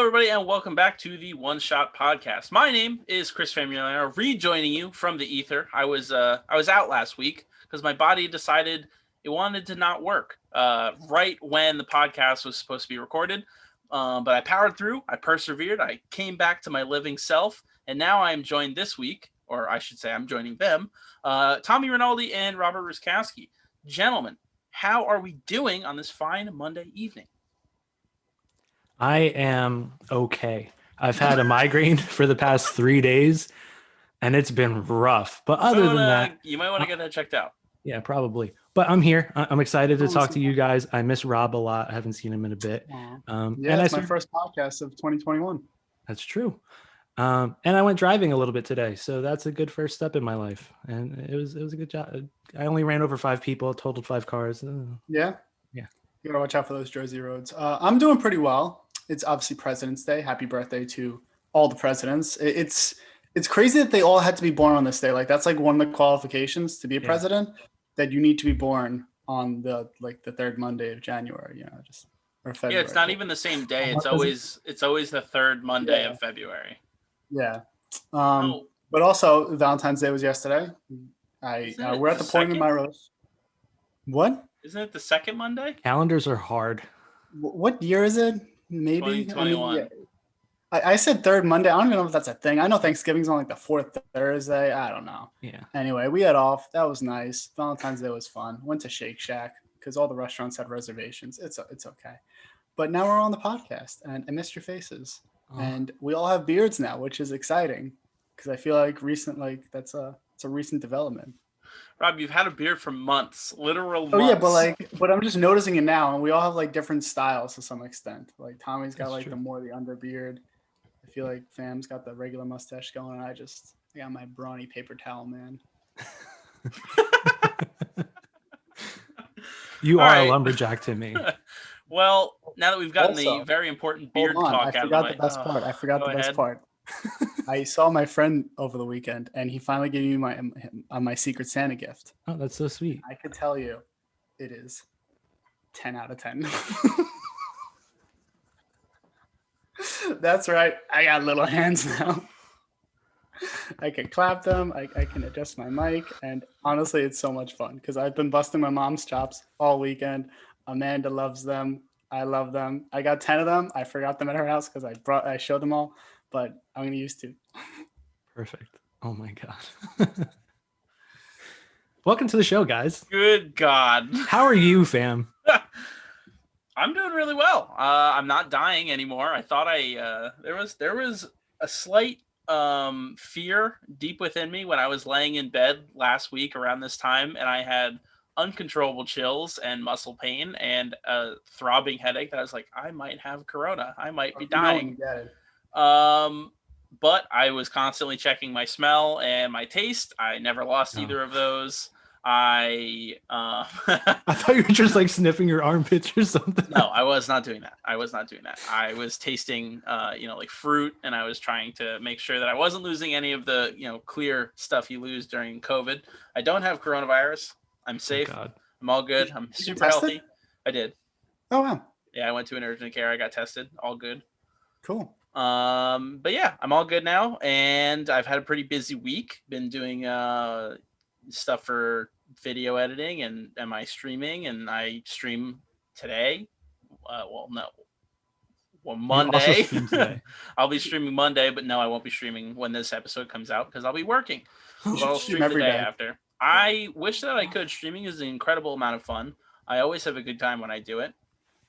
everybody, and welcome back to the One Shot Podcast. My name is Chris Famulano, rejoining you from the ether. I was out last week because my body decided it wanted to not work right when the podcast was supposed to be recorded. But I powered through. I persevered. I came back to my living self, and now I am joined this week, or I should say, I'm joining them, Tommy Rinaldi and Robert Ruskowski. Gentlemen, how are we doing on this fine Monday evening? I am okay. I've had a migraine for the past 3 days, and it's been rough. But other than that, you might want to get that checked out. Yeah, probably. But I'm here. I'm excited to talk to you guys. I miss Rob a lot. I haven't seen him in a bit. Yeah, it's my first podcast of 2021. That's true. And I went driving a little bit today, so that's a good first step in my life. And it was a good job. I only ran over 5 people, totaled 5 cars. Yeah. You gotta watch out for those Jersey roads. I'm doing pretty well. It's obviously President's Day. Happy birthday to all the presidents. It's crazy that they all had to be born on this day. Like that's like one of the qualifications to be a president, that you need to be born on the third Monday of January. Or February. Yeah, it's not even the same day. It's always the third Monday of February. Yeah. But also Valentine's Day was yesterday. We're at the point in my roast. What? Isn't it the second Monday? Calendars are hard. What year is it? Maybe 2021. I said third Monday. I don't even know if that's a thing. I know Thanksgiving's on like the fourth Thursday. I don't know. Yeah. Anyway, we had off. That was nice. Valentine's Day was fun. Went to Shake Shack because all the restaurants had reservations. It's okay. But now we're on the podcast, and I missed your faces. Oh. And we all have beards now, which is exciting because I feel like it's a recent development. Rob, you've had a beard for months, literal months. Oh yeah, but I'm just noticing it now, and we all have like different styles to some extent. Like Tommy's got the under beard. I feel like Fam's got the regular mustache going, and I got my brawny paper towel man. You are a lumberjack to me. Well, now that we've gotten the very important beard talk out of the way. I forgot the best part. I saw my friend over the weekend, and he finally gave me my Secret Santa gift. Oh, that's so sweet. I could tell you, it is 10 out of 10. That's right. I got little hands now. I can clap them. I can adjust my mic, and honestly, it's so much fun because I've been busting my mom's chops all weekend. Amanda loves them. I love them. I got 10 of them. I forgot them at her house because I showed them all. But I'm going to use 2. Perfect. Oh, my God. Welcome to the show, guys. Good God. How are you, fam? I'm doing really well. I'm not dying anymore. I thought there was a slight fear deep within me when I was laying in bed last week around this time, and I had uncontrollable chills and muscle pain and a throbbing headache that I was like, I might have corona. I might be dying. But I was constantly checking my smell and my taste. I never lost either of those. I thought you were just like sniffing your armpits or something. No, I was not doing that. I was tasting like fruit, and I was trying to make sure that I wasn't losing any of the clear stuff you lose during COVID. I don't have coronavirus. I'm safe. I'm all good. I'm super healthy. I did. Oh wow. Yeah, I went to an urgent care. I got tested. All good. Cool. But yeah, I'm all good now, and I've had a pretty busy week. Been doing stuff for video editing and my streaming, and I stream today. Monday. I'll be streaming Monday, but no, I won't be streaming when this episode comes out because I'll be working. But I'll stream the day after. I wish that I could. Streaming is an incredible amount of fun. I always have a good time when I do it.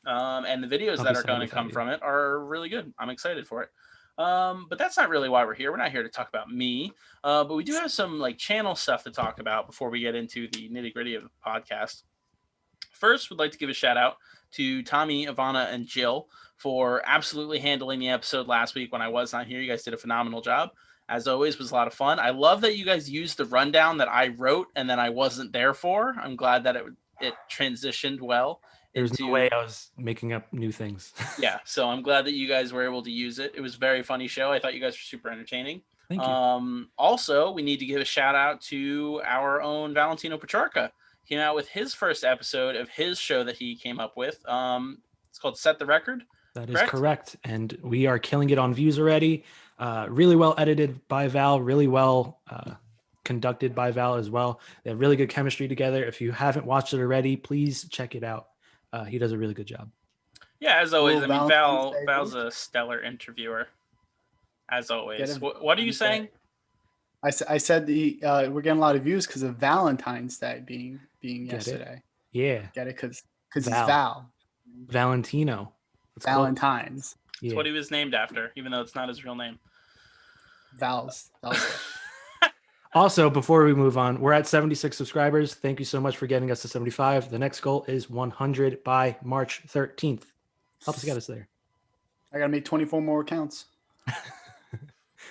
And the videos that are going to come from it are really good. I'm excited for it. But that's not really why we're here. We're not here to talk about me. But we do have some channel stuff to talk about before we get into the nitty gritty of the podcast. First, we'd like to give a shout out to Tommy, Ivana, and Jill for absolutely handling the episode last week when I was not here. You guys did a phenomenal job. As always, it was a lot of fun. I love that you guys used the rundown that I wrote and then I wasn't there for. I'm glad that it transitioned well. There's no way I was making up new things. Yeah, so I'm glad that you guys were able to use it. It was a very funny show. I thought you guys were super entertaining. Thank you. Also, we need to give a shout out to our own Valentino Petrarca. He came out with his first episode of his show that he came up with. It's called Set the Record. That is correct. And we are killing it on views already. Really well edited by Val, really well conducted by Val as well. They have really good chemistry together. If you haven't watched it already, please check it out. He does a really good job. Yeah, as always. I mean, Val's a stellar interviewer, as always. What are you saying? I said we're getting a lot of views because of Valentine's Day being yesterday. Yeah. Get it? Because it's Val. Valentino. Valentine's. That's what he was named after, even though it's not his real name. Val's. Also, before we move on, we're at 76 subscribers. Thank you so much for getting us to 75. The next goal is 100 by March 13th. Help us get us there. I got to make 24 more accounts.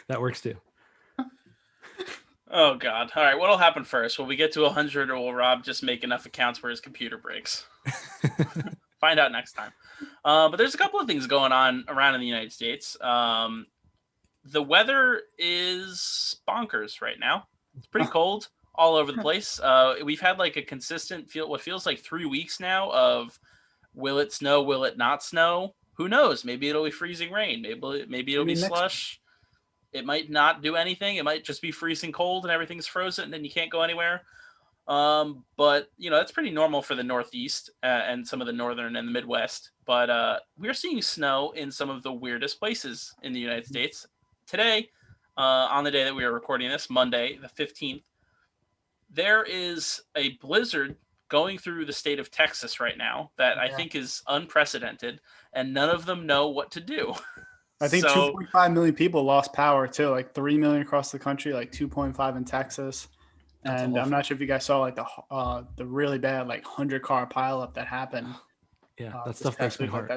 That works too. Oh, God. All right. What'll happen first? Will we get to 100 or will Rob just make enough accounts where his computer breaks? Find out next time. But there's a couple of things going on around in the United States. The weather is bonkers right now. It's pretty cold all over the place. We've had like a consistent what feels like 3 weeks now of will it snow, will it not snow? Who knows? Maybe it'll be freezing rain. Maybe it'll be slush. It might not do anything. It might just be freezing cold and everything's frozen and you can't go anywhere. But that's pretty normal for the Northeast and some of the Northern and the Midwest. But we're seeing snow in some of the weirdest places in the United States. Today, on the day that we are recording this, Monday, the 15th, there is a blizzard going through the state of Texas right now that I think is unprecedented, and none of them know what to do. I think 2.5 million people lost power too, like 3 million across the country, like 2.5 in Texas. And I'm not sure if you guys saw like the really bad like 100-car pileup that happened. Yeah, that stuff makes me hurt.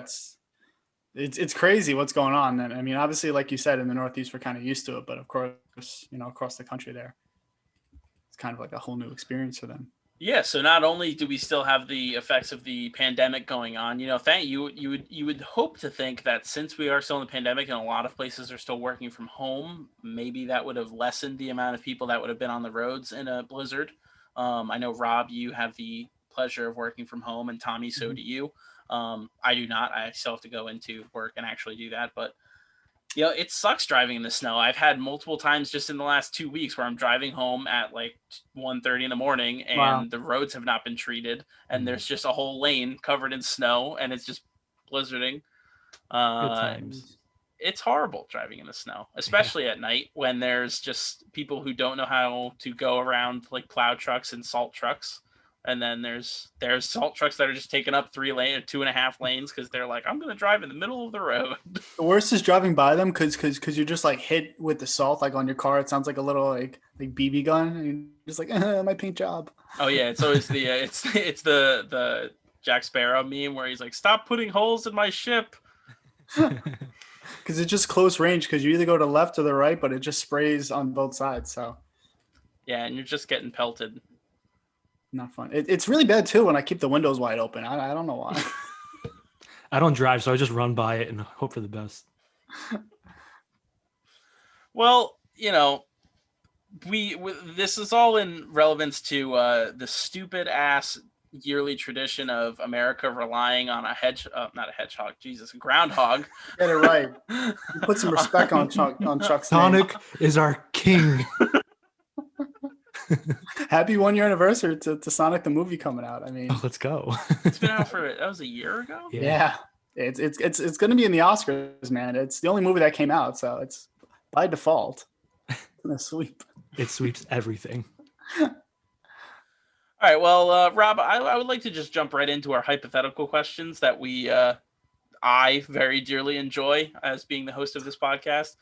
It's crazy what's going on. And I mean, obviously, like you said, in the Northeast, we're kind of used to it, but of course, across the country there, it's kind of like a whole new experience for them. Yeah. So not only do we still have the effects of the pandemic going on, you would hope to think that since we are still in the pandemic and a lot of places are still working from home, maybe that would have lessened the amount of people that would have been on the roads in a blizzard. I know, Rob, you have the pleasure of working from home, and Tommy, so do you. I do not. I still have to go into work and actually do that. But, it sucks driving in the snow. I've had multiple times just in the last 2 weeks where I'm driving home at like 1:30 in the morning and the roads have not been treated. And there's just a whole lane covered in snow and it's just blizzarding. Good times. It's horrible driving in the snow, especially at night when there's just people who don't know how to go around like plow trucks and salt trucks. And then there's salt trucks that are just taking up 3 lane or 2.5 lanes because they're like, I'm going to drive in the middle of the road. The worst is driving by them because you're just like hit with the salt like on your car. It sounds like a little like BB gun. And you're just like, my paint job. Oh yeah, it's always the it's the Jack Sparrow meme where he's like, stop putting holes in my ship. Because it's just close range because you either go to the left or the right, but it just sprays on both sides. So yeah, and you're just getting pelted. Not fun. It's really bad too when I keep the windows wide open. I don't know why. I don't drive, so I just run by it and hope for the best. Well, this is all in relevance to the stupid ass yearly tradition of America relying on a groundhog. Get it right. You put some respect on Chuck's Sonic name. is our king. Happy 1 year anniversary to Sonic the movie coming out. I mean, let's go. It's been out that was a year ago. Yeah. It's going to be in the Oscars, man. It's the only movie that came out, so it's by default a sweep. It sweeps everything. All right. Well, Rob, I would like to just jump right into our hypothetical questions that I very dearly enjoy as being the host of this podcast.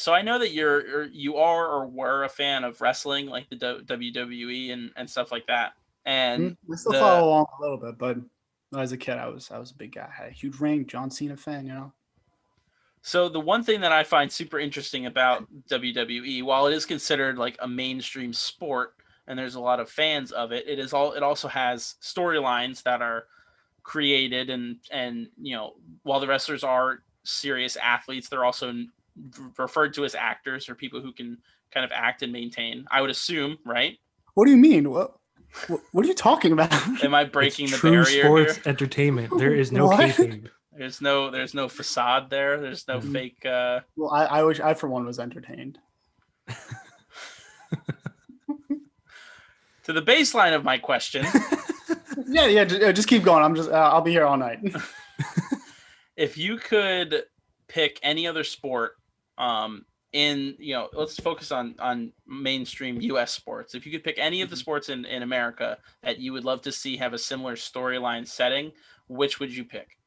So I know that you are or were a fan of wrestling, like the WWE and stuff like that. And I still follow along a little bit, but as a kid, I was a big guy. I had a huge ring, John Cena fan, So the one thing that I find super interesting about WWE, while it is considered like a mainstream sport and there's a lot of fans of it, it also has storylines that are created and while the wrestlers are serious athletes, they're also referred to as actors or people who can kind of act and maintain, I would assume, right? What do you mean? What are you talking about? Am I breaking the true barrier sports here? Entertainment. There is no kayfabe. There's no facade there. There's no fake. Well, I wish I for one was entertained. To the baseline of my question. Yeah. Just keep going. I'll be here all night. If you could pick any other sport, let's focus on mainstream U.S. sports. If you could pick any of the sports in America that you would love to see have a similar storyline setting, which would you pick?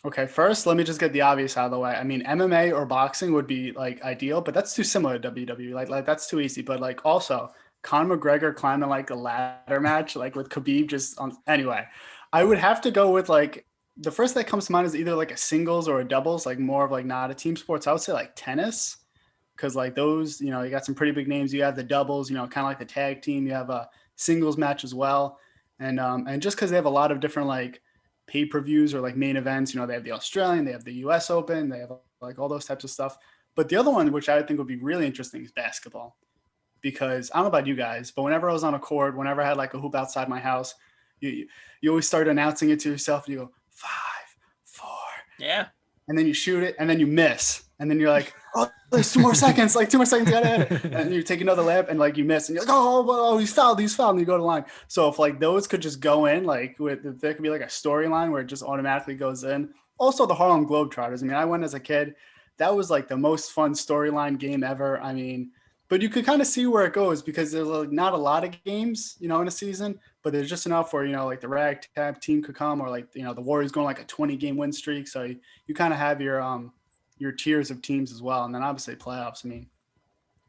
Okay, first, let me just get the obvious out of the way. I mean, MMA or boxing would be like ideal, but that's too similar to WWE. Like that's too easy. But like also, Conor McGregor climbing like a ladder match, like with Khabib just on. Anyway, I would have to go with like the first that comes to mind is either like a singles or a doubles, like more of like not a team sports. I would say like tennis, because like those, you got some pretty big names. You have the doubles, kind of like the tag team. You have a singles match as well, and just because they have a lot of different like pay-per-views or like main events, they have the Australian, they have the US Open, they have like all those types of stuff. But the other one, which I think would be really interesting, is basketball. Because I don't know about you guys, but whenever I was on a court, whenever I had like a hoop outside my house, you always start announcing it to yourself and you go 5, 4. Yeah. And then you shoot it and then you miss. And then you're like, oh, there's 2 more seconds, like 2 more seconds, gotta hit it. And you take another lap and like you miss and you're like, oh, he's fouled, and you go to the line. So if like those could just go in, like if there could be like a storyline where it just automatically goes in. Also the Harlem Globetrotters. I mean, I went as a kid. That was like the most fun storyline game ever. I mean, but you could kind of see where it goes because there's like not a lot of games, in a season, but there's just enough where, like the ragtag team could come or like, the Warriors going like a 20-game win streak. So you kind of have your tiers of teams as well. And then obviously playoffs, I mean,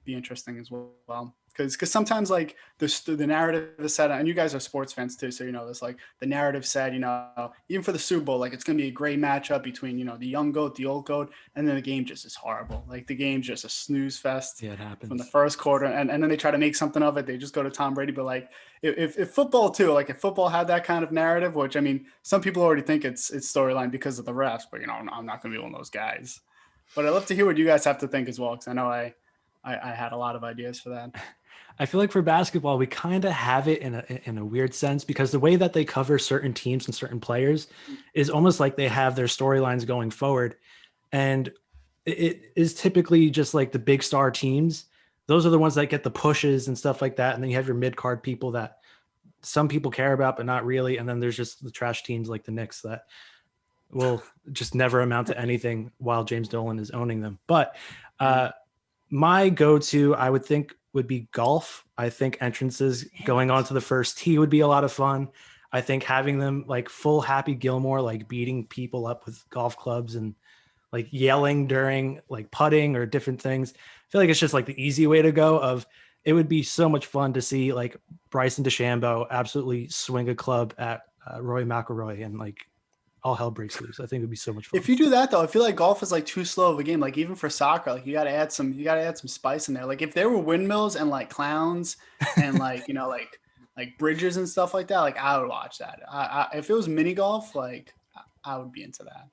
be interesting as well. Because sometimes like the narrative is set, and you guys are sports fans too, so this like the narrative said, even for the Super Bowl, like it's gonna be a great matchup between the young goat, the old goat, and then the game just is horrible. Like the game's just a snooze fest. Yeah, it happens from the first quarter, and then they try to make something of it. They just go to Tom Brady. But like if football too, like if football had that kind of narrative, which I mean, some people already think it's storyline because of the refs, but I'm not gonna be one of those guys. But I'd love to hear what you guys have to think as well, because I know I had a lot of ideas for that. I feel like for basketball, we kind of have it in a weird sense because the way that they cover certain teams and certain players is almost like they have their storylines going forward. And it is typically just like the big star teams. Those are the ones that get the pushes and stuff like that. And then you have your mid-card people that some people care about, but not really. And then there's just the trash teams like the Knicks that will just never amount to anything while James Dolan is owning them. But my go-to, I would think, would be golf. I think entrances going on to the first tee would be a lot of fun. I think having them like full Happy Gilmore, like beating people up with golf clubs and like yelling during like putting or different things. I feel like it's just like the easy way to go. It would be so much fun to see like Bryson DeChambeau absolutely swing a club at Rory McIlroy and like all hell breaks loose. I think it'd be so much fun. If you do that though, I feel like golf is like too slow of a game. Like even for soccer, like you gotta add some spice in there. Like if there were windmills and like clowns and like like bridges and stuff like that, like I would watch that. If it was mini golf, like I would be into that.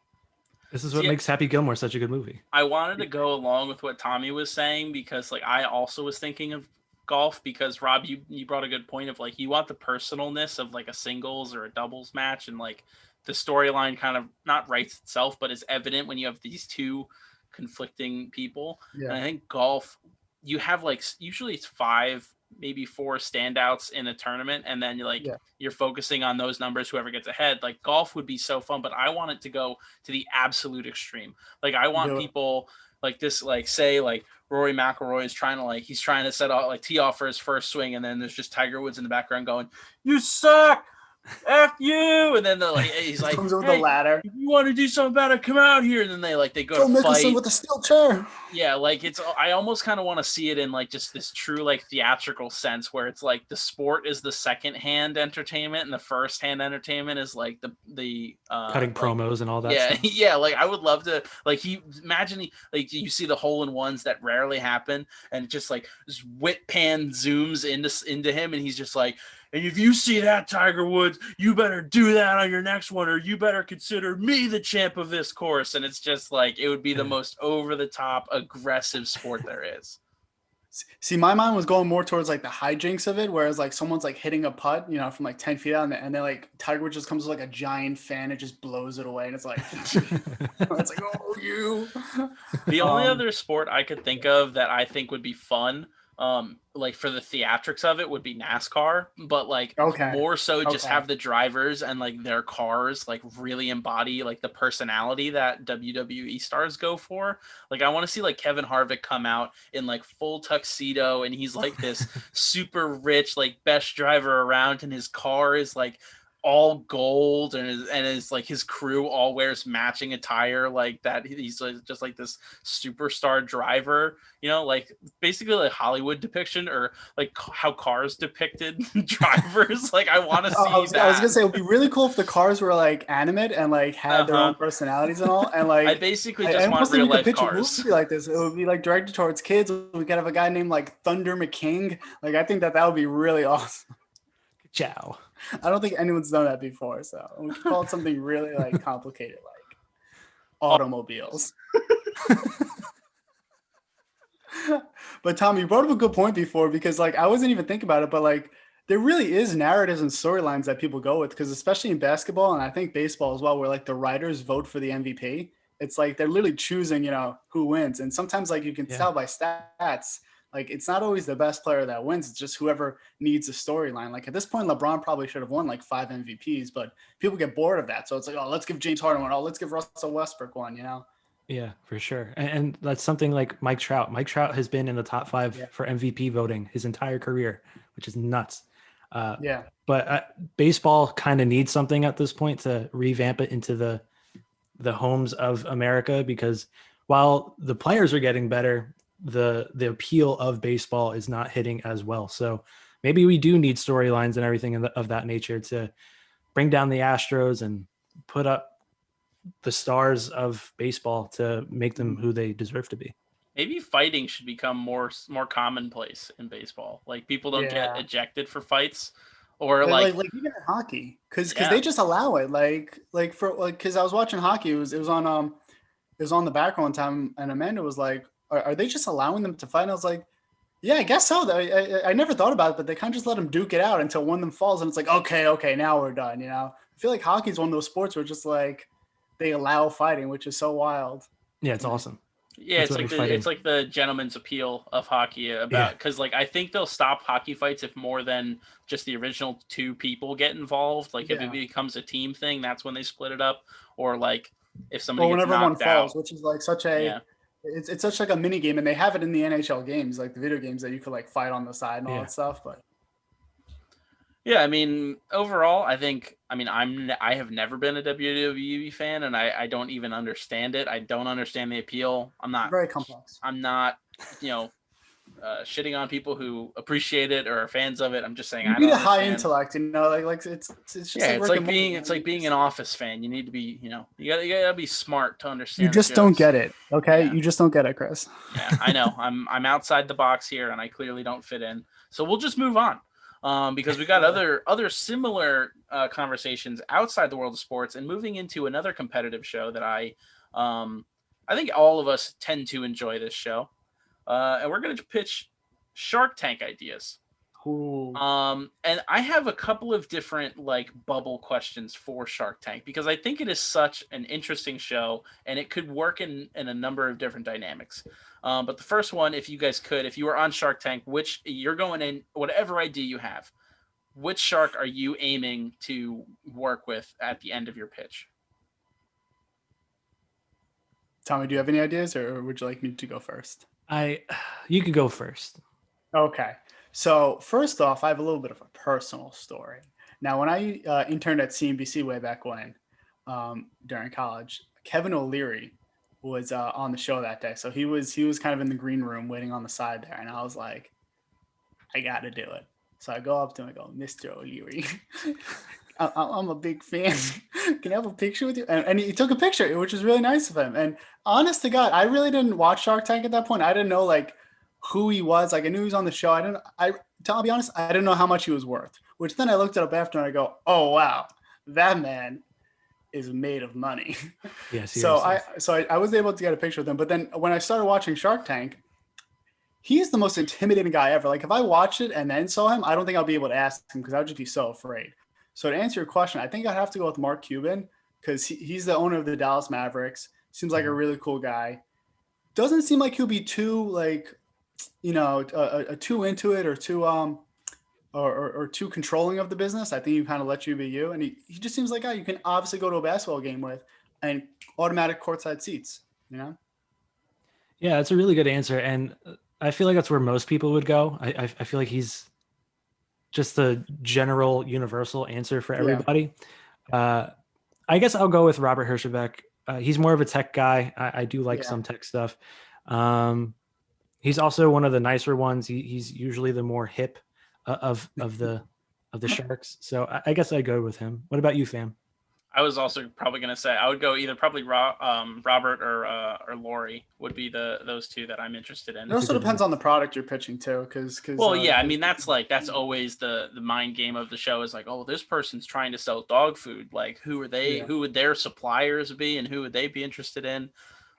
This is what makes Happy Gilmore such a good movie. I wanted to go along with what Tommy was saying because like I also was thinking of golf because Rob, you brought a good point of like you want the personalness of like a singles or a doubles match and like the storyline kind of not writes itself, but is evident when you have these two conflicting people. Yeah. And I think golf, you have like, usually it's 5, maybe 4 standouts in a tournament. And then you're focusing on those numbers, whoever gets ahead. Like golf would be so fun, but I want it to go to the absolute extreme. Like I want people like this, like say like Rory McIlroy is trying to he's trying to set out like tee off for his first swing. And then there's just Tiger Woods in the background going, "You suck. F you," and then he's like, comes with "Hey, the ladder. If you want to do something about it, come out here." And then they go to fight with a steel chair. Yeah, like I almost kind of want to see it in like just this true like theatrical sense where it's like the sport is the second hand entertainment and the first hand entertainment is like the cutting promos and all that. Yeah, stuff. Yeah. Like I would love to imagine you see the hole in ones that rarely happen and just like this whip pan zooms into him and he's just like, "And if you see that, Tiger Woods, you better do that on your next one, or you better consider me the champ of this course." And it's just like, it would be the most over-the-top, aggressive sport there is. See, my mind was going more towards like the hijinks of it, whereas like someone's like hitting a putt, from like 10 feet out, and then like Tiger Woods just comes with like a giant fan and just blows it away, and it's like, it's like, oh, you. The only other sport I could think of that I think would be fun, like for the theatrics of it, would be NASCAR, but like more so just have the drivers and like their cars like really embody like the personality that WWE stars go for. Like I want to see like Kevin Harvick come out in like full tuxedo and he's like this super rich like best driver around, and his car is like all gold, and is like his crew all wears matching attire like that. He's like, just like this superstar driver, like basically like Hollywood depiction, or like how cars depicted drivers. Like I want to see that. I was gonna say it would be really cool if the cars were like animate and like had their own personalities and all, and like I basically just want real life cars. Movie like this. It would be like directed towards kids. We could have a guy named like Thunder McKing. Like I think that would be really awesome. Ciao. I don't think anyone's done that before, so we could call it something really like complicated, like automobiles. But Tom, you brought up a good point before, because like I wasn't even thinking about it, but like there really is narratives and storylines that people go with, because especially in basketball and I think baseball as well, where like the writers vote for the MVP. It's like they're literally choosing, who wins, and sometimes like you can tell by stats. Like, it's not always the best player that wins. It's just whoever needs a storyline. Like, at this point, LeBron probably should have won, like, 5 MVPs, but people get bored of that. So it's like, oh, let's give James Harden one. Oh, let's give Russell Westbrook one, Yeah, for sure. And that's something like Mike Trout. Mike Trout has been in the top 5 for MVP voting his entire career, which is nuts. But baseball kind of needs something at this point to revamp it into the homes of America, because while the players are getting better, the appeal of baseball is not hitting as well. So maybe we do need storylines and everything of that nature to bring down the Astros and put up the stars of baseball to make them who they deserve to be. Maybe fighting should become more commonplace in baseball. Like people don't get ejected for fights, or like even in hockey, because they just allow it. Because I was watching hockey, it was on the back one time, and Amanda was like, Are they just allowing them to fight? And I was like, yeah, I guess so. I never thought about it, but they kind of just let them duke it out until one of them falls, and it's like, okay, now we're done. I feel like hockey is one of those sports where just like they allow fighting, which is so wild. Yeah, it's awesome. Yeah, it's like the gentleman's appeal of hockey because like I think they'll stop hockey fights if more than just the original 2 people get involved. Like if it becomes a team thing, that's when they split it up, or like if somebody gets knocked out, which is like such a It's such like a mini game, and they have it in the NHL games, like the video games that you could like fight on the side and all that stuff. But I mean, overall, I have never been a WWE fan, and I don't even understand it. I don't understand the appeal. I'm not very complex. I'm not, shitting on people who appreciate it or are fans of it. I'm just saying you need a high intellect, like it's just it's like being an Office fan. You need to be, you gotta be smart to understand. You just don't get it, okay? You just don't get it, Chris. Yeah, I know. I'm outside the box here, and I clearly don't fit in. So we'll just move on, because we got other similar conversations outside the world of sports, and moving into another competitive show that I think all of us tend to enjoy this show. And we're going to pitch Shark Tank ideas. Ooh. And I have a couple of different like bubble questions for Shark Tank, because I think it is such an interesting show and it could work in a number of different dynamics. But the first one, if you were on Shark Tank, which you're going in, whatever idea you have, which shark are you aiming to work with at the end of your pitch? Tommy, do you have any ideas, or would you like me to go first? You could go first. Okay. So first off, I have a little bit of a personal story. Now, when I interned at CNBC way back when, during college, Kevin O'Leary was on the show that day. So he was kind of in the green room waiting on the side there. And I was like, I got to do it. So I go up to him and go, Mr. O'Leary, I'm a big fan. Can I have a picture with you? And he took a picture, which was really nice of him. And honest to God, I really didn't watch Shark Tank at that point. I didn't know like who he was. Like I knew he was on the show. I'll be honest, I didn't know how much he was worth, which then I looked it up after and I go, oh, wow, that man is made of money. Yes. So I was able to get a picture with him. But then when I started watching Shark Tank, he is the most intimidating guy ever. Like if I watched it and then saw him, I don't think I'll be able to ask him because I would just be so afraid. So to answer your question, I think I'd have to go with Mark Cuban because he's the owner of the Dallas Mavericks. Seems like a really cool guy. Doesn't seem like he'll be too like, too into it or too or too controlling of the business. I think he kind of lets you be you, and he just seems like a guy you can obviously go to a basketball game with and automatic courtside seats. Yeah, that's a really good answer, and I feel like that's where most people would go. I feel like he's just the general universal answer for everybody. Yeah. I guess I'll go with Robert Herjavec. He's more of a tech guy. I do like some tech stuff. He's also one of the nicer ones. He's usually the more hip of the Sharks. So I guess I'd go with him. What about you, fam? I was also probably going to say I would go either probably Robert or Lori would be those two that I'm interested in. It also depends on the product you're pitching too, because I mean that's always the mind game of the show is like, oh, this person's trying to sell dog food. Like who are they? Yeah. Who would their suppliers be, and who would they be interested in?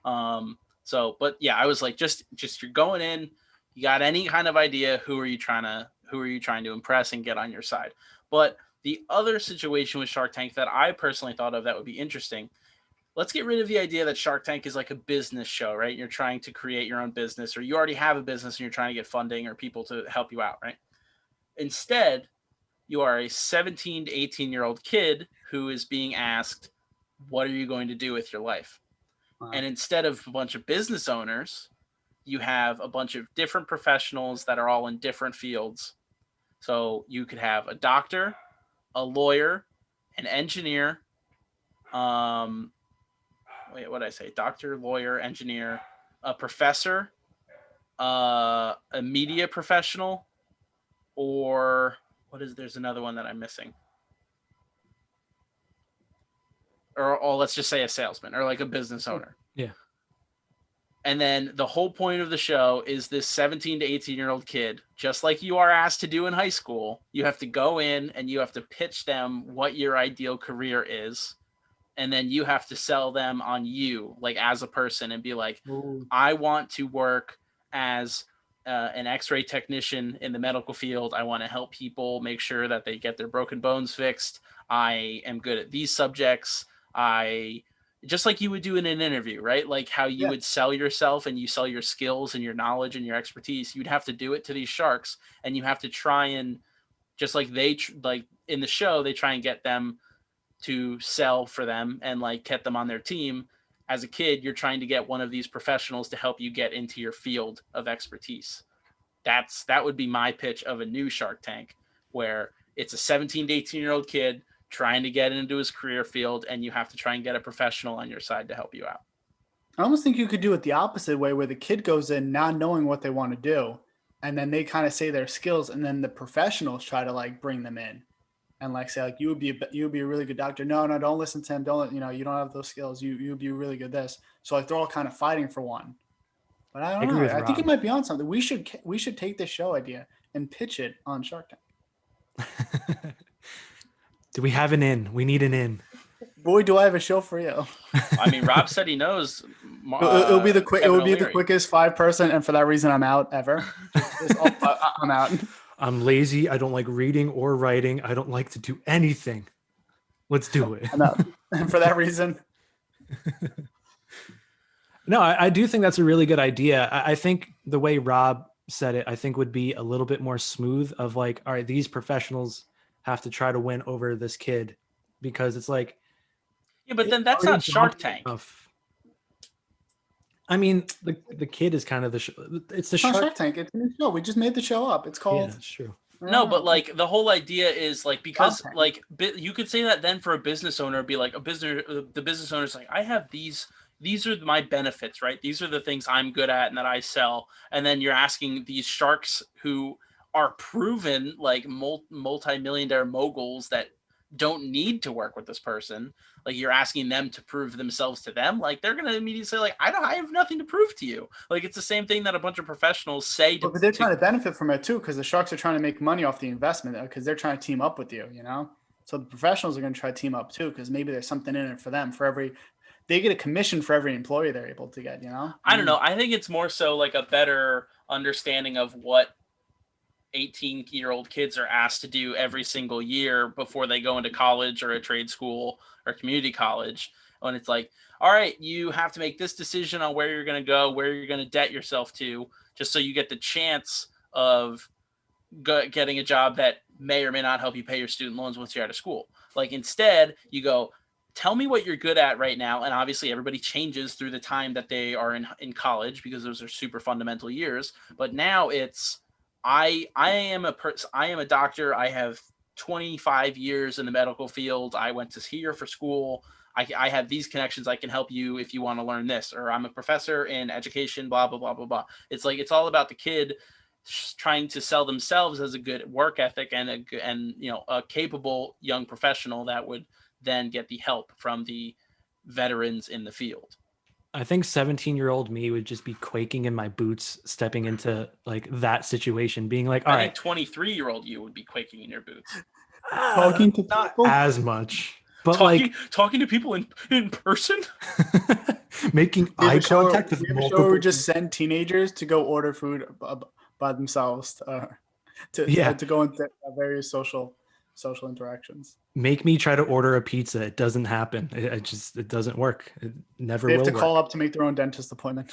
But yeah, I was like, just you're going in. You got any kind of idea who are you trying to impress and get on your side? But the other situation with Shark Tank that I personally thought of that would be interesting, let's get rid of the idea that Shark Tank is like a business show, right? You're trying to create your own business, or you already have a business and you're trying to get funding or people to help you out, right? Instead, you are a 17 to 18-year-old kid who is being asked, what are you going to do with your life? Wow. And instead of a bunch of business owners, you have a bunch of different professionals that are all in different fields. So you could have a doctor, a lawyer, an engineer, what did I say? Doctor, lawyer, engineer, a professor, a media professional, or there's another one that I'm missing. Or let's just say a salesman or like a business owner. Yeah. And then the whole point of the show is this 17 to 18-year-old kid, just like you are asked to do in high school, you have to go in and you have to pitch them what your ideal career is. And then you have to sell them on you, like as a person, and be like, ooh, I want to work as an X-ray technician in the medical field. I want to help people make sure that they get their broken bones fixed. I am good at these subjects. Just like you would do in an interview, right? Like how you would sell yourself and you sell your skills and your knowledge and your expertise. You'd have to do it to these sharks, and you have to try and just like like in the show, they try and get them to sell for them and like get them on their team. As a kid, you're trying to get one of these professionals to help you get into your field of expertise. That would be my pitch of a new Shark Tank, where it's a 17 to 18-year-old kid trying to get into his career field, and you have to try and get a professional on your side to help you out. I almost think you could do it the opposite way, where the kid goes in not knowing what they want to do, and then they kind of say their skills, and then the professionals try to like bring them in and like say like you would be a really good doctor. No, don't listen to him. Don't, you don't have those skills. You would be really good this. So like they're all kind of fighting for one. But I don't know. I think it might be on something. We should take this show idea and pitch it on Shark Tank. Do we have an in? We need an in. Boy, do I have a show for you. I mean, Rob said he knows. It'll be the quickest 5-person, and for that reason, I'm out ever. I'm out. I'm lazy. I don't like reading or writing. I don't like to do anything. Let's do it. I'm out. And for that reason. No, I do think that's a really good idea. I think the way Rob said it, I think would be a little bit more smooth of like, all right, these professionals have to try to win over this kid, because it's like, yeah, but then that's not Shark Tank. Enough. I mean, the kid is kind of the show. It's the Shark Tank. It's a new show. We just made the show up. It's called. Yeah, that's true. No, but like the whole idea is like, because like you could say that then for a business owner, be like the business owner's like, I have these are my benefits, right? These are the things I'm good at and that I sell. And then you're asking these sharks who are proven like multi-millionaire moguls that don't need to work with this person. Like you're asking them to prove themselves to them. Like they're going to immediately say like, I have nothing to prove to you. Like it's the same thing that a bunch of professionals say. But they're trying to benefit from it too, because the sharks are trying to make money off the investment, because they're trying to team up with you, So the professionals are going to try to team up too, because maybe there's something in it for them. They get a commission for every employee they're able to get, I don't know. I think it's more so like a better understanding of what 18-year-old kids are asked to do every single year before they go into college or a trade school or community college. When it's like, all right, you have to make this decision on where you're going to go, where you're going to debt yourself to, just so you get the chance of getting a job that may or may not help you pay your student loans once you're out of school. Like instead, you go, tell me what you're good at right now. And obviously everybody changes through the time that they are in college, because those are super fundamental years. But now it's, I am a doctor. I have 25 years in the medical field. I went to here for school. I have these connections. I can help you if you want to learn this, or I'm a professor in education, blah, blah, blah, blah, blah. It's like, it's all about the kid trying to sell themselves as a good work ethic and a capable young professional that would then get the help from the veterans in the field. I think 17-year-old me would just be quaking in my boots, stepping into like that situation, being like, all right. 23-year-old you would be quaking in your boots. Talking to not people? As much. But talking to people in person, making eye contact with multiple. We just send teenagers to go order food by themselves to go into various social interactions. Make me try to order a pizza. It doesn't happen. It doesn't work. It never will. They have to call up to make their own dentist appointment.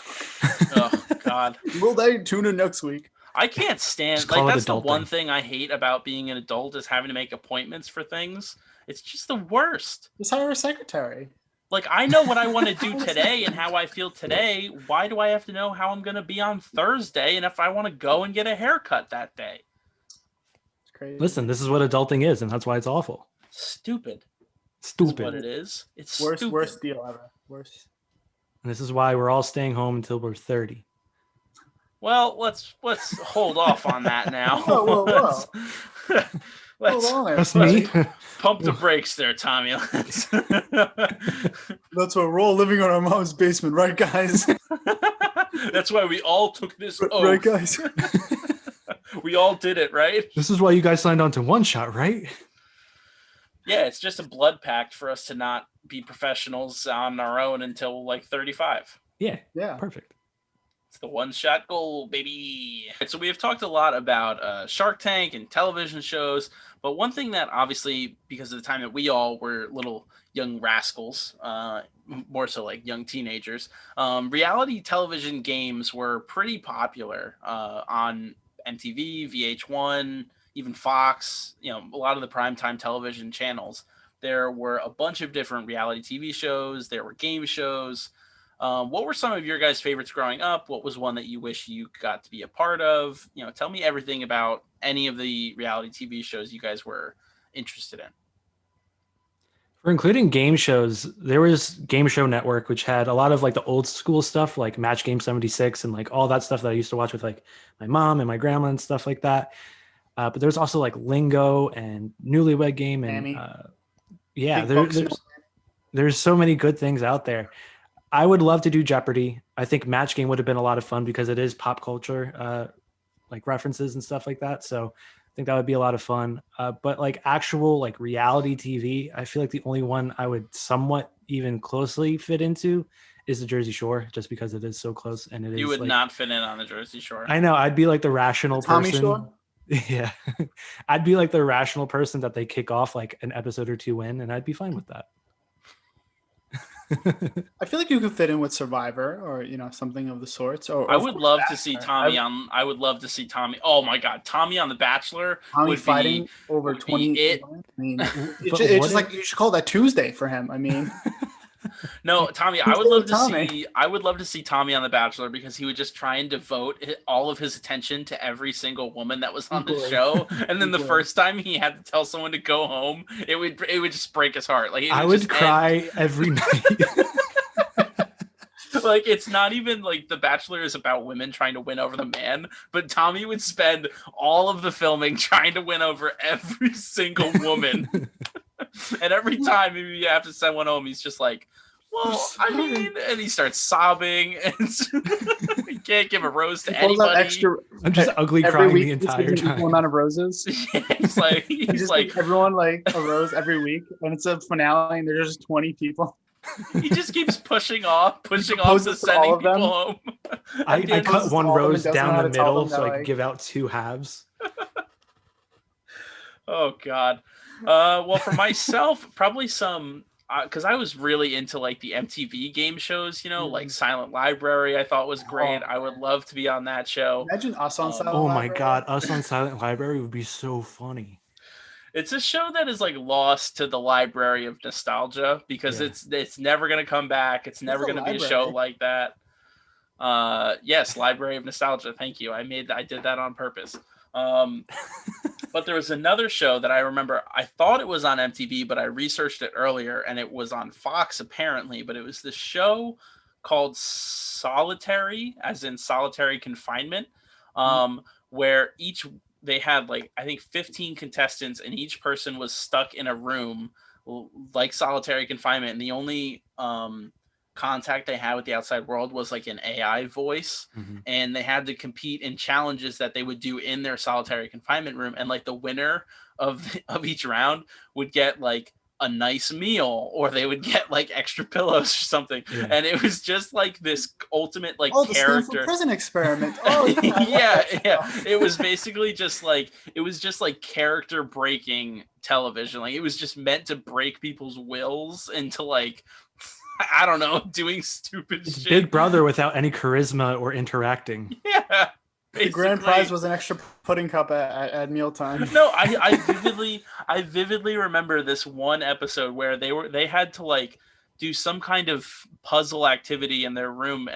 Oh God! Will they tune in next week? I can't stand. Like that's the one thing I hate about being an adult, is having to make appointments for things. It's just the worst. Just hire a secretary. Like, I know what I want to do today and how I feel today. Why do I have to know how I'm going to be on Thursday and if I want to go and get a haircut that day? It's crazy. Listen, this is what adulting is, and that's why it's awful. Stupid. That's what it is. It's worst deal ever. Worst. And this is why we're all staying home until we're 30. Well, let's hold off on that now. Whoa. That's me. Pump the brakes there, Tommy. That's why we're all living in our mom's basement, right, guys? That's why we all took this oath. Right, guys? We all did it, right? This is why you guys signed on to One Shot, right? Yeah, it's just a blood pact for us to not be professionals on our own until like 35. Yeah. Yeah. Perfect. It's the one-shot goal, baby. So we have talked a lot about Shark Tank and television shows, but one thing that obviously, because of the time that we all were little young rascals, more so like young teenagers, reality television games were pretty popular on MTV, VH1, even Fox, a lot of the primetime television channels. There were a bunch of different reality TV shows. There were game shows. What were some of your guys' favorites growing up? What was one that you wish you got to be a part of? Tell me everything about any of the reality TV shows you guys were interested in. For including game shows, there was Game Show Network, which had a lot of like the old school stuff, like Match Game 76 and like all that stuff that I used to watch with like my mom and my grandma and stuff like that. But there's also like Lingo and Newlywed Game and there's so many good things out there. I would love to do Jeopardy. I think Match Game would have been a lot of fun because it is pop culture, like references and stuff like that. So I think that would be a lot of fun. But like actual like reality TV, I feel like the only one I would somewhat even closely fit into is the Jersey Shore, just because it is so close. And it you is would like, not fit in on the Jersey Shore. I know. I'd be like the rational Tommy person. Shore? Yeah. I'd be like the rational person that they kick off like an episode or two in, and I'd be fine with that. I feel like you could fit in with Survivor or something of the sorts. Or I would love to see Tommy on. I would love to see Tommy. Oh my God, Tommy on The Bachelor. Tommy fighting over 20. It. I mean, it's just like you should call that Tuesday for him. I mean, no, Tommy. I would love to see. I would love to see Tommy on The Bachelor because he would just try and devote all of his attention to every single woman that was on the show. And then the first time he had to tell someone to go home, it would just break his heart. Like I would cry every night. Like, it's not even like The Bachelor is about women trying to win over the man, but Tommy would spend all of the filming trying to win over every single woman. And every time you have to send one home, he's just like, well, I mean, and he starts sobbing, and he can't give a rose to anybody. I'm just ugly crying the entire time. Equal amount of roses. Yeah, he's like everyone like a rose every week, and it's a finale, and there's just 20 people. He just keeps pushing off to sending people home. I cut one rose down the middle so I could give out 2 halves. Oh God. Well, for myself, probably some because I was really into like the MTV game shows, like Silent Library. I thought was great. I would love to be on that show. Imagine us on Silent Library. Oh my God, us on Silent Library would be so funny. It's a show that is like lost to the library of nostalgia because it's never gonna come back. It's never gonna be a show like that. Yes, Library of Nostalgia. Thank you. I did that on purpose. But there was another show that I remember. I thought it was on MTV, but I researched it earlier, and it was on Fox apparently. But it was this show called Solitary, as in solitary confinement, where they had like I think 15 contestants, and each person was stuck in a room like solitary confinement, and the only contact they had with the outside world was like an AI voice, and they had to compete in challenges that they would do in their solitary confinement room, and like the winner of each round would get like a nice meal, or they would get like extra pillows or something. And it was just like this ultimate like character the prison experiment. yeah. It was basically just like character breaking television. Like it was just meant to break people's wills into like I don't know, doing stupid shit. Big Brother without any charisma or interacting. Yeah. Basically. The grand prize was an extra pudding cup at mealtime. No, I vividly remember this one episode where they had to like do some kind of puzzle activity in their room,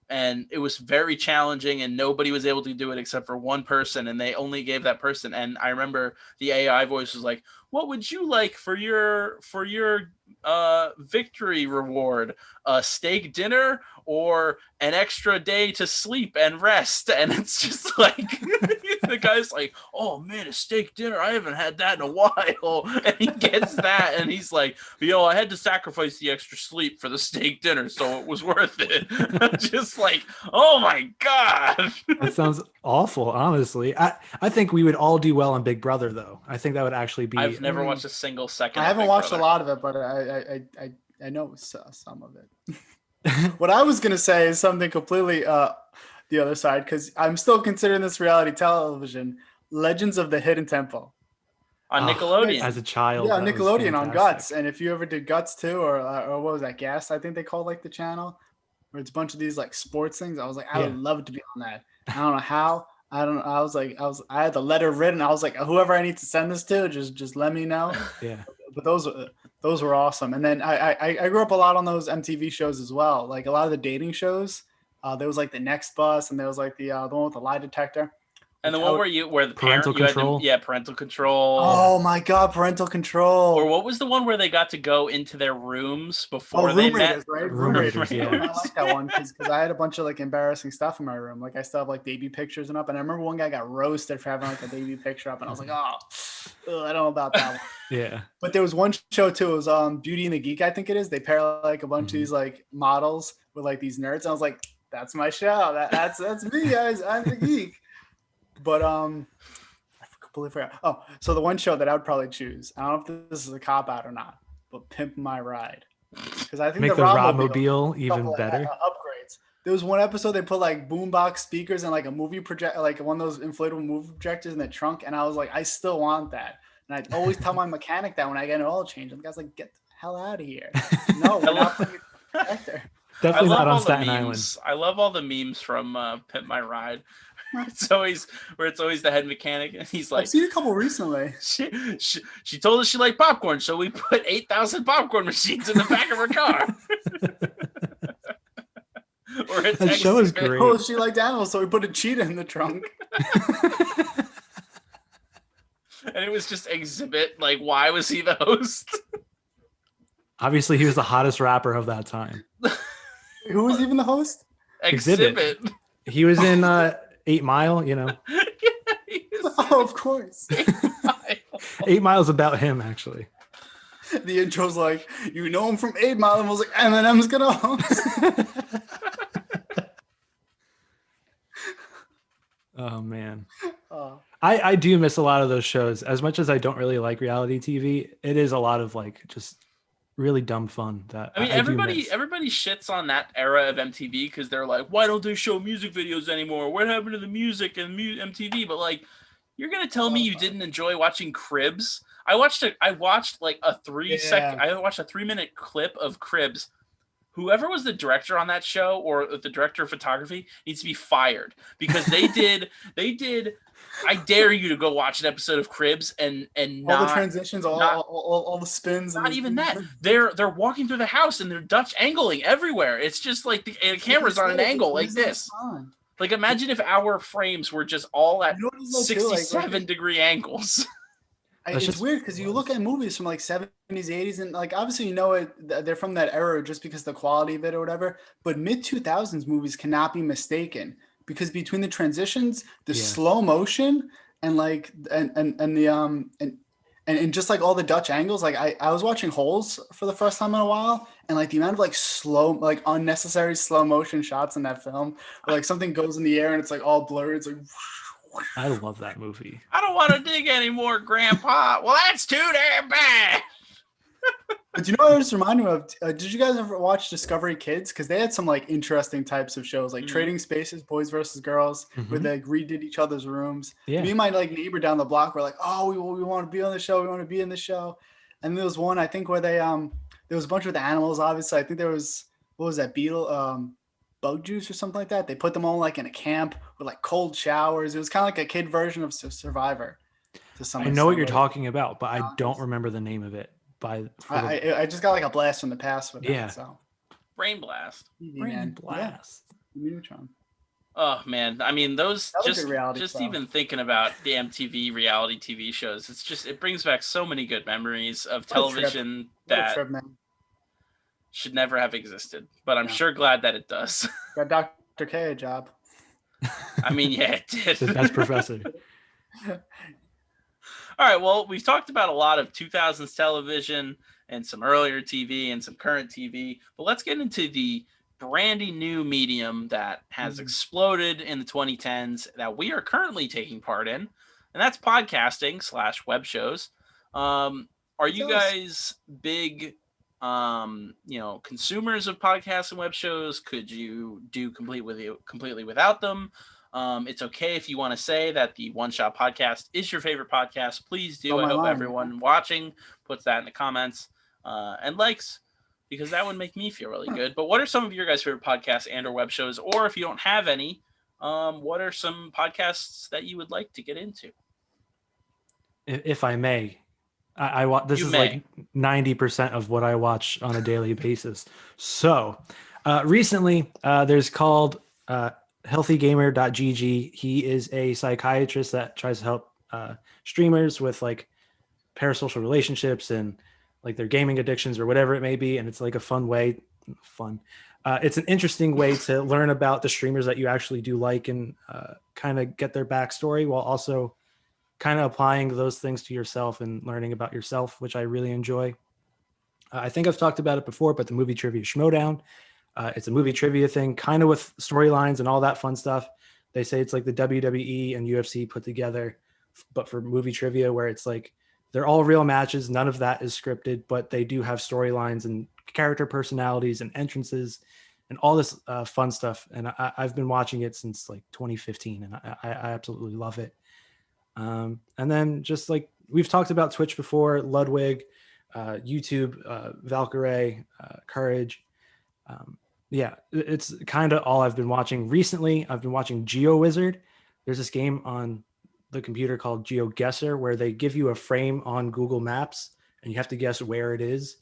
and it was very challenging, and nobody was able to do it except for one person, and they only gave that person. And I remember the AI voice was like, "What would you like for your victory reward? A steak dinner or an extra day to sleep and rest?" And it's just like the guy's like, "Oh man, a steak dinner, I haven't had that in a while." And he gets that, and he's like, I had to sacrifice the extra sleep for the steak dinner, so it was worth it. Just like, oh my God. That sounds awful, honestly. I think we would all do well on Big Brother, though. I think that would actually be... I've never watched a single second. I haven't watched a lot of it, but I know some of it. What I was going to say is something completely the other side, because I'm still considering this reality television, Legends of the Hidden Temple. On Nickelodeon. As a child. Yeah, Nickelodeon on Guts. And if you ever did Guts too, or what was that, Gas, I think they called like the channel, where it's a bunch of these like sports things. I was like, I would love to be on that. I don't know how. I had the letter written. I was like, whoever I need to send this to, just let me know. Yeah. But those were awesome. And then I grew up a lot on those MTV shows as well. Like a lot of the dating shows. There was like the Next Bus, and there was like the one with the lie detector. And the one where the parental control. Parental control. Oh my God, parental control. Or what was the one where they got to go into their rooms before they met? Right? Room Raiders. Yeah. I like that one because I had a bunch of like embarrassing stuff in my room. Like I still have like baby pictures and up. And I remember one guy got roasted for having like a baby picture up, and I was like, I don't know about that one. Yeah. But there was one show too. It was Beauty and the Geek, I think it is. They pair like a bunch of these like models with like these nerds. And I was like, that's my show. That's me, guys. I'm the geek. But I completely forgot. Oh, so the one show that I would probably choose, I don't know if this is a cop out or not, but Pimp My Ride, because I think make the Robmobile even better. Upgrades. There was one episode they put like boombox speakers and like a movie project, like one of those inflatable movie projectors in the trunk, and I was like, I still want that. And I'd always tell my mechanic that when I get an oil change, and the guy's like, get the hell out of here. No, we're not putting a projector. Definitely not on Staten Island. I love all the memes from Pimp My Ride. It's always the head mechanic, and he's like, I've seen a couple recently. She told us she liked popcorn, so we put 8,000 popcorn machines in the back of her car. Or it's that show is great. Oh, she liked animals, so we put a cheetah in the trunk. And it was just Exhibit. Like, why was he the host? Obviously, he was the hottest rapper of that time. Who was even the host? Exhibit. He was in 8 Mile, you know. Oh, of course. 8 Mile's about him, actually. The intro's like, you know him from 8 Mile, and I was like, Eminem's gonna host. Oh man. I do miss a lot of those shows. As much as I don't really like reality TV, it is a lot of like just really dumb fun that I mean, I do miss. everybody shits on that era of MTV because they're like, why don't they show music videos anymore? What happened to the music and MTV? But like, you're gonna tell me you didn't enjoy watching Cribs? I watched like a 3-minute clip of Cribs. Whoever was the director on that show or the director of photography needs to be fired because they did I dare you to go watch an episode of Cribs and all the transitions, all the spins. Not even that. They're walking through the house and they're Dutch angling everywhere. It's just like the camera's on an angle like this. Like imagine if our frames were just all at 67-degree angles. It's weird because you look at movies from like 70s, 80s, and like obviously they're from that era just because the quality of it or whatever. But mid 2000s movies cannot be mistaken because between the transitions, the slow motion, and like and just like all the Dutch angles, like I was watching Holes for the first time in a while, and like the amount of like unnecessary slow motion shots in that film, where like something goes in the air and it's like all blurred. It's like. I love that movie. I don't want to dig anymore, Grandpa. Well, that's too damn bad. But you know what I was reminding me of? Did you guys ever watch Discovery Kids? Because they had some like interesting types of shows, like Trading Spaces, Boys versus Girls, where they like redid each other's rooms. Yeah. Me and my like neighbor down the block were like, oh, we want to be on the show. We want to be in the show. And there was one, I think, where they there was a bunch with the animals. Obviously, I think there was what was that beetle? Bug juice or something like that. They put them all like in a camp with like cold showers. It was kind of like a kid version of Survivor. I know what you're talking about, but I don't remember the name of it. I just got like a blast from the past with that. So Brain Blast. Brain Blast. Neutron. Oh man, I mean those just stuff. Even thinking about the MTV reality TV shows, it brings back so many good memories of television that should never have existed, but I'm sure glad that it does. Got Dr. K a job. I mean, yeah, it did. The best professor. All right, well, we've talked about a lot of 2000s television and some earlier TV and some current TV, but let's get into the brandy new medium that has exploded in the 2010s that we are currently taking part in, and that's podcasting / web shows. Are you guys big consumers of podcasts and web shows? Could you do completely without them? It's okay if you want to say that the One Shot Podcast is your favorite podcast. Please do. I hope everyone watching puts that in the comments and likes, because that would make me feel really good. But what are some of your guys' favorite podcasts and or web shows? Or if you don't have any, what are some podcasts that you would like to get into? If I may. I watch. This is like 90% of what I watch on a daily basis. So recently, there's called healthygamer.gg. He is a psychiatrist that tries to help streamers with like parasocial relationships and like their gaming addictions or whatever it may be. And it's like a fun way. It's an interesting way to learn about the streamers that you actually do like and kind of get their backstory while also kind of applying those things to yourself and learning about yourself, which I really enjoy. I think I've talked about it before, but the movie Trivia Schmodown, it's a movie trivia thing, kind of with storylines and all that fun stuff. They say it's like the WWE and UFC put together, but for movie trivia, where it's like, they're all real matches. None of that is scripted, but they do have storylines and character personalities and entrances and all this fun stuff. And I've been watching it since like 2015 and I absolutely love it. And then just like we've talked about Twitch before, Ludwig, YouTube, Valkyrie, Courage. It's kind of all I've been watching recently. I've been watching GeoWizard. There's this game on the computer called GeoGuessr where they give you a frame on Google Maps and you have to guess where it is.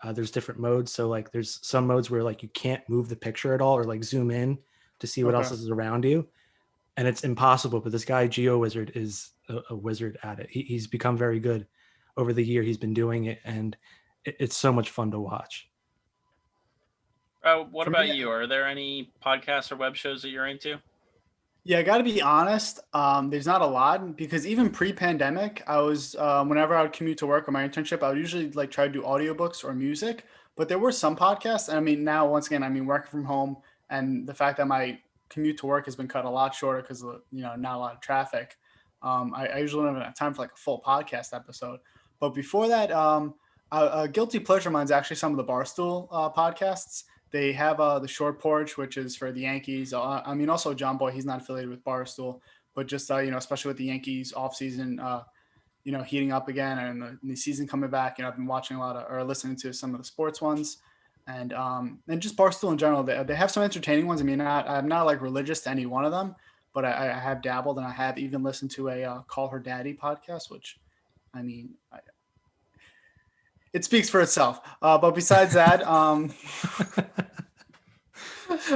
There's different modes. So like there's some modes where like you can't move the picture at all or like zoom in to see what else is around you. And it's impossible, but this guy GeoWizard is a wizard at it. He's become very good over the year. He's been doing it, and it's so much fun to watch. What about you? Are there any podcasts or web shows that you're into? Yeah, I got to be honest. There's not a lot because even pre-pandemic, I was whenever I would commute to work or my internship, I would usually like try to do audiobooks or music. But there were some podcasts. I mean, now once again, working from home, and the fact that my commute to work has been cut a lot shorter because of not a lot of traffic. I usually don't have time for like a full podcast episode. But before that, I A guilty pleasure of mine is actually some of the Barstool podcasts. They have the Short Porch, which is for the Yankees. I mean, also John Boy, he's not affiliated with Barstool, but just, especially with the Yankees offseason, heating up again and the season coming back, I've been watching or listening to some of the sports ones and just Barstool in general. They have some entertaining ones. I mean, I'm not like religious to any one of them, but I have dabbled and I have even listened to a Call Her Daddy podcast, which, I mean, it speaks for itself. But besides that,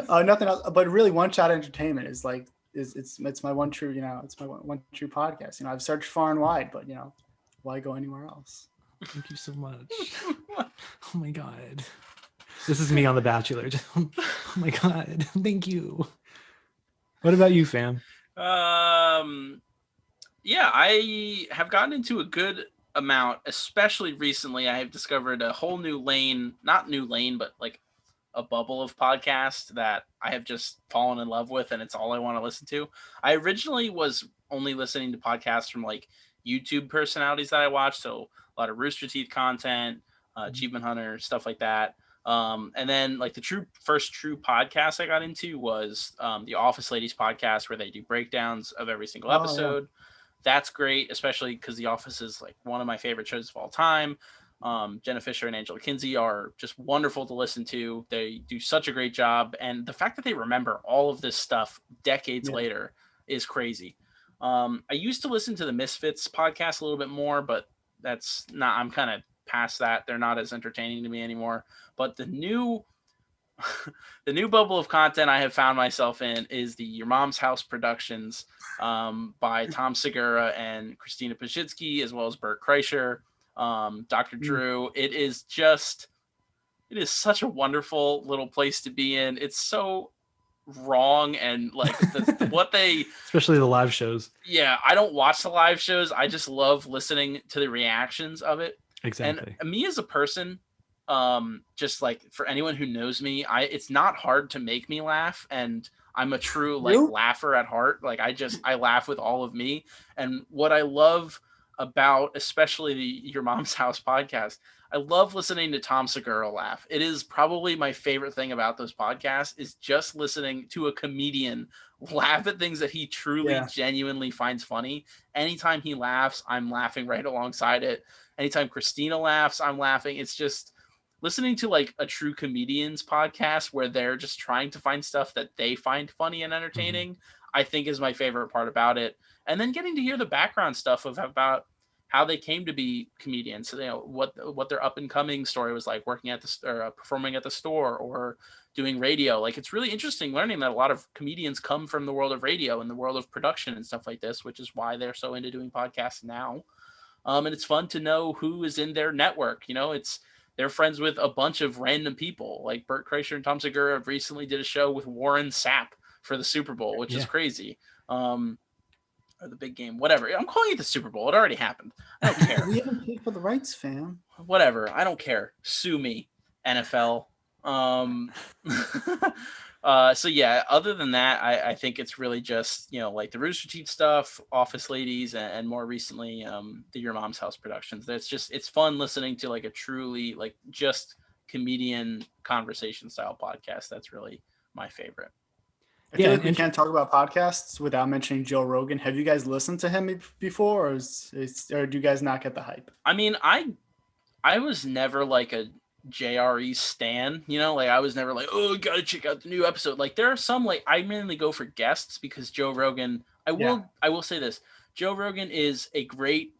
nothing else. But really, One Shot Entertainment is like it's my one true it's my one true podcast. I've searched far and wide, but why go anywhere else? Thank you so much. Oh my God, this is me on The Bachelor. Oh my God, thank you. What about you, fam? Yeah, I have gotten into a good amount, especially recently. I have discovered a whole new lane, not new lane, but like a bubble of podcasts that I have just fallen in love with, and it's all I want to listen to. I originally was only listening to podcasts from like YouTube personalities that I watched, so a lot of Rooster Teeth content, Achievement Hunter, stuff like that. And then like the first true podcast I got into was the Office Ladies podcast, where they do breakdowns of every single episode. Yeah. That's great, especially because The Office is like one of my favorite shows of all time. Jenna Fisher and Angela Kinsey are just wonderful to listen to. They do such a great job. And the fact that they remember all of this stuff decades later is crazy. I used to listen to the Misfits podcast a little bit more, but I'm kind of past that. They're not as entertaining to me anymore. But the new bubble of content I have found myself in is the Your Mom's House Productions by Tom Segura and Christina Pazsitzky, as well as Bert Kreischer, Dr. Drew. It is such a wonderful little place to be in. It's so wrong, and like what they especially the live shows. Yeah, I don't watch the live shows. I just love listening to the reactions of it. Exactly. And me as a person, just like for anyone who knows me, it's not hard to make me laugh, and I'm a true laugher at heart. Like I laugh with all of me. And what I love about especially the Your Mom's House podcast, I love listening to Tom Segura laugh. It is probably my favorite thing about those podcasts, is just listening to a comedian laugh at things that he truly genuinely finds funny. Anytime he laughs, I'm laughing right alongside it. Anytime Christina laughs, I'm laughing. It's just listening to like a true comedian's podcast where they're just trying to find stuff that they find funny and entertaining, I think is my favorite part about it. And then getting to hear the background stuff about how they came to be comedians. So, what their up and coming story was like, working at performing at the store or doing radio. Like, it's really interesting learning that a lot of comedians come from the world of radio and the world of production and stuff like this, which is why they're so into doing podcasts now. And it's fun to know who is in their network. They're friends with a bunch of random people, like Bert Kreischer and Tom Segura recently did a show with Warren Sapp for the Super Bowl, which is crazy. Or the big game, whatever. I'm calling it the Super Bowl. It already happened. I don't care. We haven't paid for the rights, fam. Whatever. I don't care. Sue me, NFL. So yeah, other than that, I think it's really just, like the Rooster Teeth stuff, Office Ladies, and more recently, the Your Mom's House Productions. It's fun listening to like a truly like just comedian conversation style podcast. That's really my favorite. I feel like we can't talk about podcasts without mentioning Joe Rogan. Have you guys listened to him before, or do you guys not get the hype? I mean, I was never like a JRE stan, like I was never like, oh, gotta check out the new episode. Like there are some, like I mainly go for guests because Joe Rogan, I will say this, Joe Rogan is a great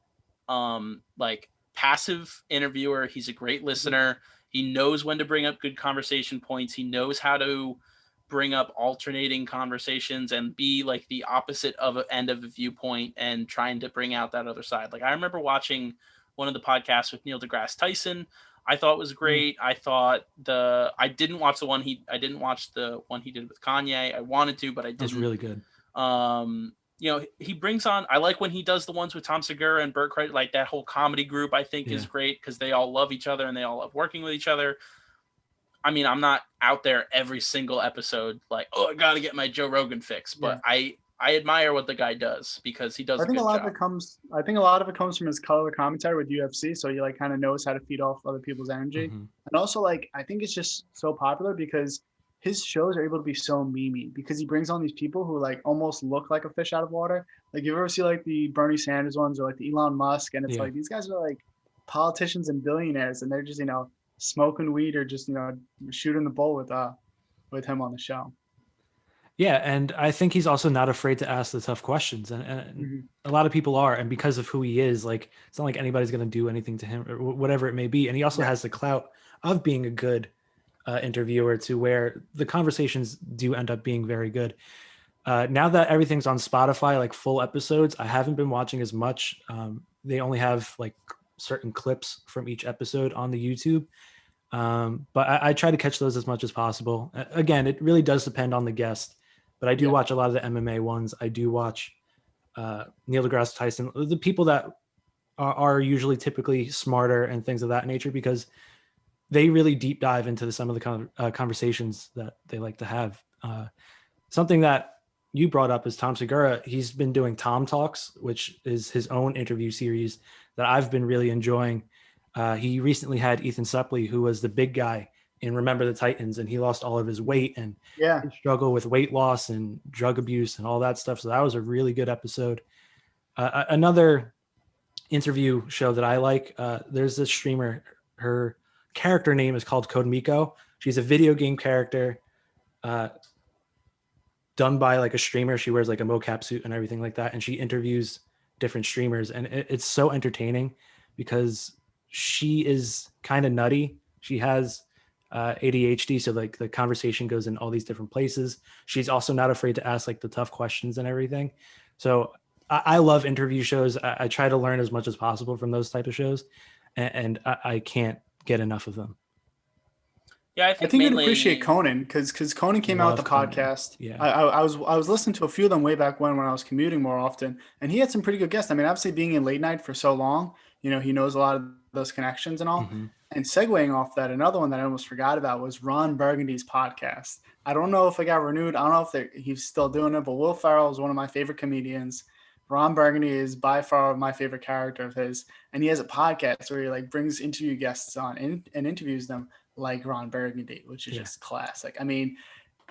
like passive interviewer. He's a great listener. He knows when to bring up good conversation points. He knows how to bring up alternating conversations and be like the opposite of an end of a viewpoint and trying to bring out that other side. Like I remember watching one of the podcasts with Neil deGrasse Tyson. I thought was great. I thought I didn't watch the one he did with Kanye. I wanted to, but I didn't. That was really good. He brings on, I like when he does the ones with Tom Segura and Bert Kreischer, like that whole comedy group, I think is great because they all love each other and they all love working with each other. I mean, I'm not out there every single episode like, oh, I got to get my Joe Rogan fix, but I I admire what the guy does because he does I a think good a lot job. of it comes. I think a lot of it comes from his color commentary with UFC. So he like kind of knows how to feed off other people's energy, and also like I think it's just so popular because his shows are able to be so memey because he brings on these people who like almost look like a fish out of water. Like you ever see like the Bernie Sanders ones or like the Elon Musk, and it's Yeah. like these guys are like politicians and billionaires, and they're just smoking weed or just shooting the bull with him on the show. Yeah, and I think he's also not afraid to ask the tough questions, and a lot of people are, and because of who he is, like it's not like anybody's going to do anything to him or whatever it may be. And he also has the clout of being a good interviewer, to where the conversations do end up being very good. Now that everything's on Spotify, like full episodes, I haven't been watching as much. They only have like certain clips from each episode on the YouTube. But I try to catch those as much as possible. Again, it really does depend on the guest, but I do watch a lot of the MMA ones. I do watch Neil deGrasse Tyson, the people that are usually typically smarter and things of that nature, because they really deep dive into some of the conversations that they like to have. Something that you brought up is Tom Segura. He's been doing Tom Talks, which is his own interview series that I've been really enjoying. He recently had Ethan Suplee, who was the big guy in Remember the Titans, and he lost all of his weight and his struggle with weight loss and drug abuse and all that stuff. So that was a really good episode. Another interview show that I like, there's this streamer, her character name is called Code Miko. She's a video game character done by like a streamer. She wears like a mocap suit and everything like that, and she interviews different streamers, and it's so entertaining because she is kind of nutty. She has ADHD, so like the conversation goes in all these different places. She's also not afraid to ask like the tough questions and everything. So I love interview shows. I try to learn as much as possible from those type of shows, and I can't get enough of them. Yeah, I think you'd appreciate Conan because Conan came out with the podcast. Yeah, I was listening to a few of them way back when I was commuting more often, and he had some pretty good guests. I mean, obviously being in late night for so long, he knows a lot of those connections and all. And segueing off that, another one that I almost forgot about was Ron Burgundy's podcast. I don't know if it got renewed. I don't know if he's still doing it, but Will Ferrell is one of my favorite comedians. Ron Burgundy is by far my favorite character of his, and he has a podcast where he like brings interview guests on and interviews them like Ron Burgundy, which is just classic. I mean,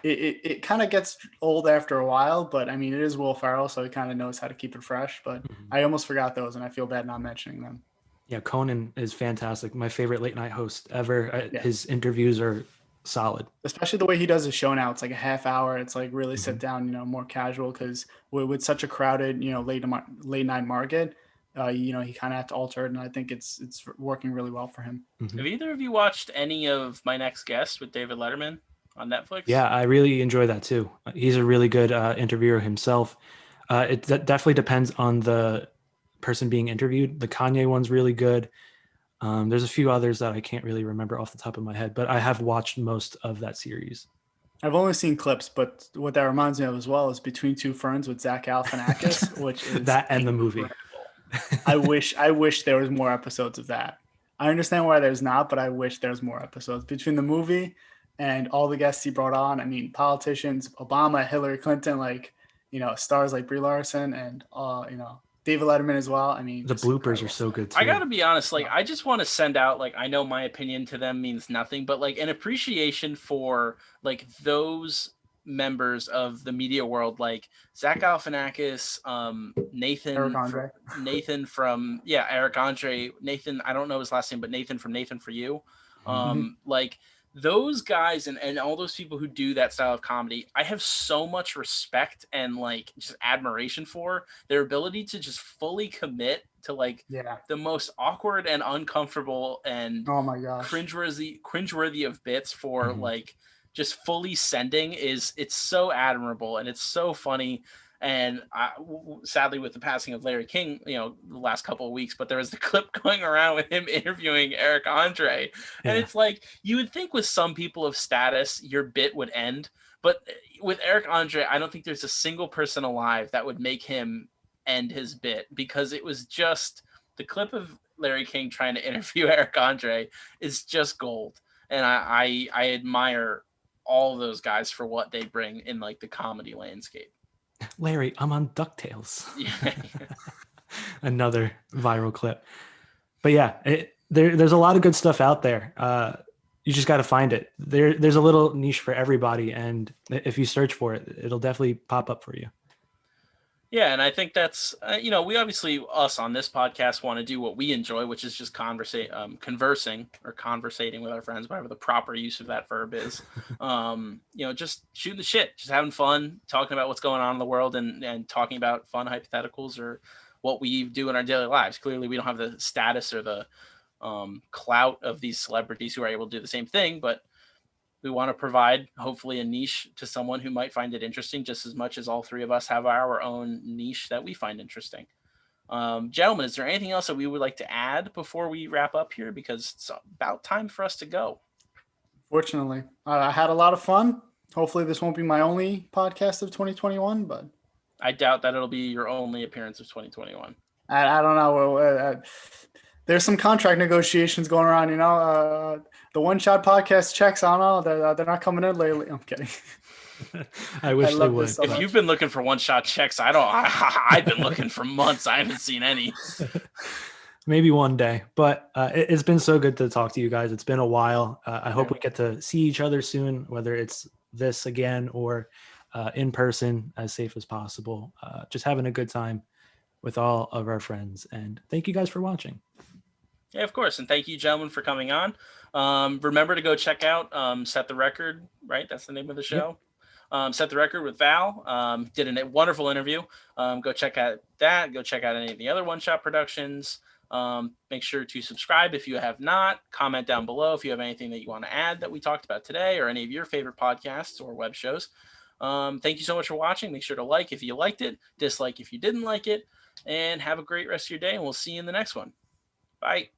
it kind of gets old after a while, but I mean, it is Will Ferrell, so he kind of knows how to keep it fresh. But I almost forgot those, and I feel bad not mentioning them. Yeah, Conan is fantastic. My favorite late night host ever. His interviews are solid. Especially the way he does his show now. It's like a half hour. It's like really sit down, more casual, because with such a crowded, late night market, he kind of had to alter it, and I think it's working really well for him. Have either of you watched any of My Next Guest with David Letterman on Netflix? Yeah, I really enjoy that too. He's a really good interviewer himself. It definitely depends on the person being interviewed. The Kanye one's really good. There's a few others that I can't really remember off the top of my head, but I have watched most of that series. I've only seen clips, but what that reminds me of as well is Between Two Ferns with Zach Galifianakis, which is that and the movie. I wish there was more episodes of that. I understand why there's not, but I wish there's more episodes between the movie and all the guests he brought on. I mean, politicians, Obama, Hillary Clinton, stars like Brie Larson and David Letterman as well. I mean, the bloopers are so good too. I gotta be honest, I just want to send out, I know my opinion to them means nothing, but an appreciation for those members of the media world, like Zach Galifianakis, Nathan from Eric Andre, Nathan, I don't know his last name, but Nathan from Nathan For You, those guys and all those people who do that style of comedy, I have so much respect and just admiration for their ability to just fully commit to the most awkward and uncomfortable and oh my gosh, cringeworthy of bits for just fully sending. It's so admirable and it's so funny. And sadly, with the passing of Larry King, the last couple of weeks, but there was the clip going around with him interviewing Eric Andre. And it's you would think with some people of status, your bit would end. But with Eric Andre, I don't think there's a single person alive that would make him end his bit, because it was just the clip of Larry King trying to interview Eric Andre is just gold. And I admire all those guys for what they bring in the comedy landscape. Larry, I'm on DuckTales. Yeah. Another viral clip. But yeah, there's a lot of good stuff out there. You just got to find it. There's a little niche for everybody, and if you search for it, it'll definitely pop up for you. Yeah, and I think that's we obviously, us on this podcast, want to do what we enjoy, which is just conversing or conversating with our friends, whatever the proper use of that verb is. Just shooting the shit, just having fun, talking about what's going on in the world, and talking about fun hypotheticals or what we do in our daily lives. Clearly, we don't have the status or the clout of these celebrities who are able to do the same thing, but we want to provide hopefully a niche to someone who might find it interesting just as much as all three of us have our own niche that we find interesting. Gentlemen, is there anything else that we would like to add before we wrap up here? Because it's about time for us to go. Fortunately, I had a lot of fun. Hopefully this won't be my only podcast of 2021, but I doubt that it'll be your only appearance of 2021. I don't know. There's some contract negotiations going around, the One Shot podcast checks. I don't know. They're not coming in lately. I'm kidding. I wish they would. So if you've been looking for one shot checks, I've been looking for months. I haven't seen any. Maybe one day, but it's been so good to talk to you guys. It's been a while. I hope we get to see each other soon, whether it's this again or in person, as safe as possible. Just having a good time with all of our friends. And thank you guys for watching. Yeah, of course. And thank you, gentlemen, for coming on. Remember to go check out Set the Record, right? That's the name of the show. Yep. Set the Record with Val. Did a wonderful interview. Go check out that. Go check out any of the other One Shot productions. Make sure to subscribe if you have not. Comment down below if you have anything that you want to add that we talked about today or any of your favorite podcasts or web shows. Thank you so much for watching. Make sure to like if you liked it, dislike if you didn't like it, and have a great rest of your day. And we'll see you in the next one. Bye.